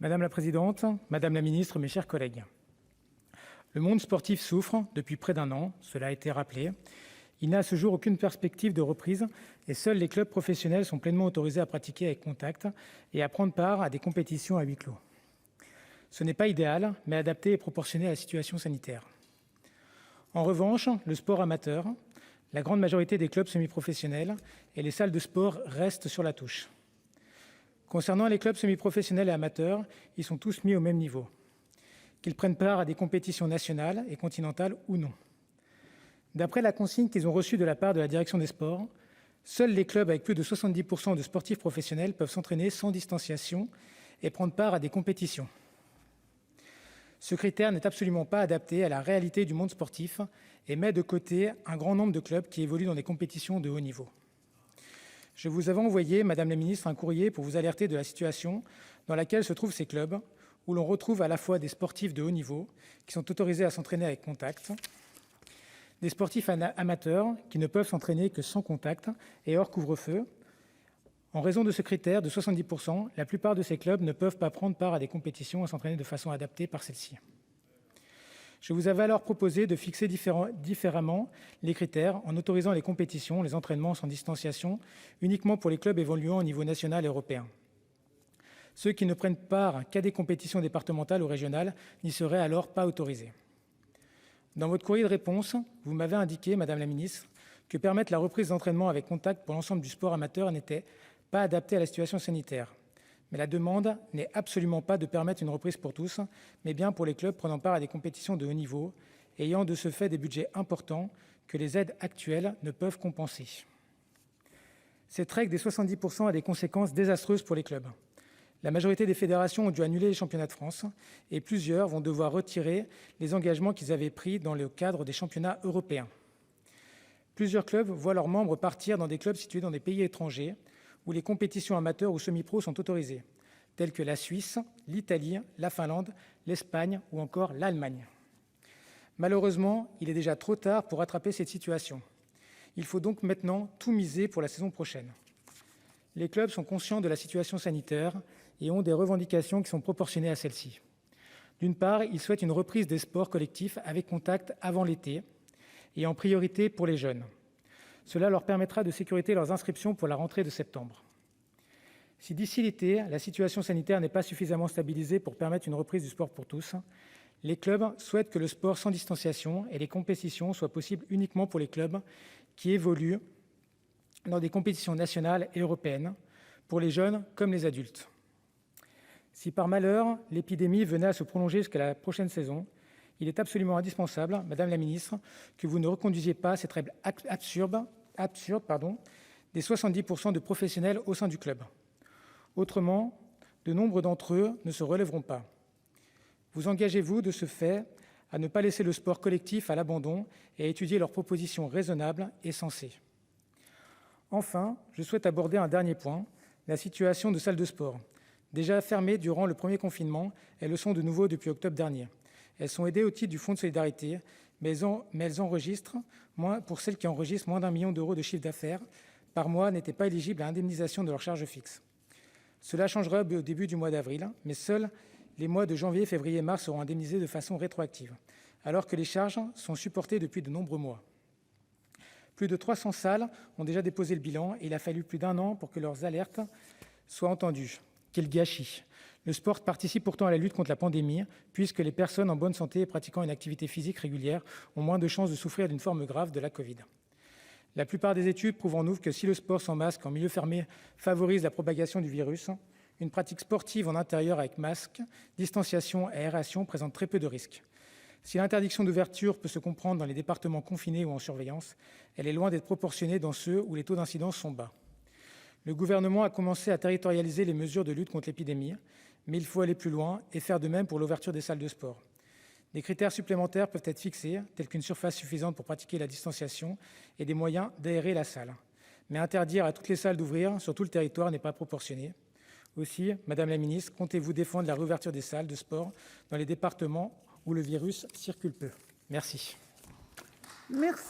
Madame la présidente, madame la ministre, mes chers collègues, le monde sportif souffre depuis près d'un an, cela a été rappelé. Il n'a à ce jour aucune perspective de reprise et seuls les clubs professionnels sont pleinement autorisés à pratiquer avec contact et à prendre part à des compétitions à huis clos. Ce n'est pas idéal, mais adapté et proportionné à la situation sanitaire. En revanche, le sport amateur, la grande majorité des clubs semi-professionnels et les salles de sport restent sur la touche. Concernant les clubs semi-professionnels et amateurs, ils sont tous mis au même niveau, qu'ils prennent part à des compétitions nationales et continentales ou non. D'après la consigne qu'ils ont reçue de la part de la direction des sports, seuls les clubs avec plus de 70% de sportifs professionnels peuvent s'entraîner sans distanciation et prendre part à des compétitions. Ce critère n'est absolument pas adapté à la réalité du monde sportif et met de côté un grand nombre de clubs qui évoluent dans des compétitions de haut niveau. Je vous avais envoyé, Madame la Ministre, un courrier pour vous alerter de la situation dans laquelle se trouvent ces clubs, où l'on retrouve à la fois des sportifs de haut niveau qui sont autorisés à s'entraîner avec contact, des sportifs amateurs qui ne peuvent s'entraîner que sans contact et hors couvre-feu. En raison de ce critère de 70%, la plupart de ces clubs ne peuvent pas prendre part à des compétitions et s'entraîner de façon adaptée par celles-ci. Je vous avais alors proposé de fixer différemment les critères en autorisant les compétitions, les entraînements sans distanciation uniquement pour les clubs évoluant au niveau national et européen. Ceux qui ne prennent part qu'à des compétitions départementales ou régionales n'y seraient alors pas autorisés. Dans votre courrier de réponse, vous m'avez indiqué, Madame la Ministre, que permettre la reprise d'entraînement avec contact pour l'ensemble du sport amateur n'était pas adapté à la situation sanitaire. Mais la demande n'est absolument pas de permettre une reprise pour tous, mais bien pour les clubs prenant part à des compétitions de haut niveau, ayant de ce fait des budgets importants que les aides actuelles ne peuvent compenser. Cette règle des 70% a des conséquences désastreuses pour les clubs. La majorité des fédérations ont dû annuler les championnats de France et plusieurs vont devoir retirer les engagements qu'ils avaient pris dans le cadre des championnats européens. Plusieurs clubs voient leurs membres partir dans des clubs situés dans des pays étrangers où les compétitions amateurs ou semi-pro sont autorisées, telles que la Suisse, l'Italie, la Finlande, l'Espagne ou encore l'Allemagne. Malheureusement, il est déjà trop tard pour rattraper cette situation. Il faut donc maintenant tout miser pour la saison prochaine. Les clubs sont conscients de la situation sanitaire et ont des revendications qui sont proportionnées à celle-ci. D'une part, ils souhaitent une reprise des sports collectifs avec contact avant l'été et en priorité pour les jeunes. Cela leur permettra de sécuriser leurs inscriptions pour la rentrée de septembre. Si d'ici l'été, la situation sanitaire n'est pas suffisamment stabilisée pour permettre une reprise du sport pour tous, les clubs souhaitent que le sport sans distanciation et les compétitions soient possibles uniquement pour les clubs qui évoluent dans des compétitions nationales et européennes, pour les jeunes comme les adultes. Si par malheur, l'épidémie venait à se prolonger jusqu'à la prochaine saison, il est absolument indispensable, Madame la Ministre, que vous ne reconduisiez pas cette règle absurde des 70% de professionnels au sein du club. Autrement, de nombre d'entre eux ne se relèveront pas. Vous engagez-vous de ce fait à ne pas laisser le sport collectif à l'abandon et à étudier leurs propositions raisonnables et sensées. Enfin, je souhaite aborder un dernier point, la situation de salles de sport. Déjà fermées durant le premier confinement, elles le sont de nouveau depuis octobre dernier. Elles sont aidées au titre du Fonds de solidarité, mais elles enregistrent, pour celles qui enregistrent moins d'1 million d'euros de chiffre d'affaires par mois, n'étaient pas éligibles à l'indemnisation de leurs charges fixes. Cela changera au début du mois d'avril, mais seuls les mois de janvier, février et mars seront indemnisés de façon rétroactive, alors que les charges sont supportées depuis de nombreux mois. Plus de 300 salles ont déjà déposé le bilan et il a fallu plus d'1 an pour que leurs alertes soient entendues. Quel gâchis! Le sport participe pourtant à la lutte contre la pandémie, puisque les personnes en bonne santé et pratiquant une activité physique régulière ont moins de chances de souffrir d'une forme grave de la Covid. La plupart des études prouvent en outre que si le sport sans masque en milieu fermé favorise la propagation du virus, une pratique sportive en intérieur avec masque, distanciation et aération présente très peu de risques. Si l'interdiction d'ouverture peut se comprendre dans les départements confinés ou en surveillance, elle est loin d'être proportionnée dans ceux où les taux d'incidence sont bas. Le gouvernement a commencé à territorialiser les mesures de lutte contre l'épidémie, mais il faut aller plus loin et faire de même pour l'ouverture des salles de sport. Des critères supplémentaires peuvent être fixés, tels qu'une surface suffisante pour pratiquer la distanciation et des moyens d'aérer la salle. Mais interdire à toutes les salles d'ouvrir sur tout le territoire n'est pas proportionné. Aussi, Madame la Ministre, comptez-vous défendre la réouverture des salles de sport dans les départements où le virus circule peu? Merci. Merci.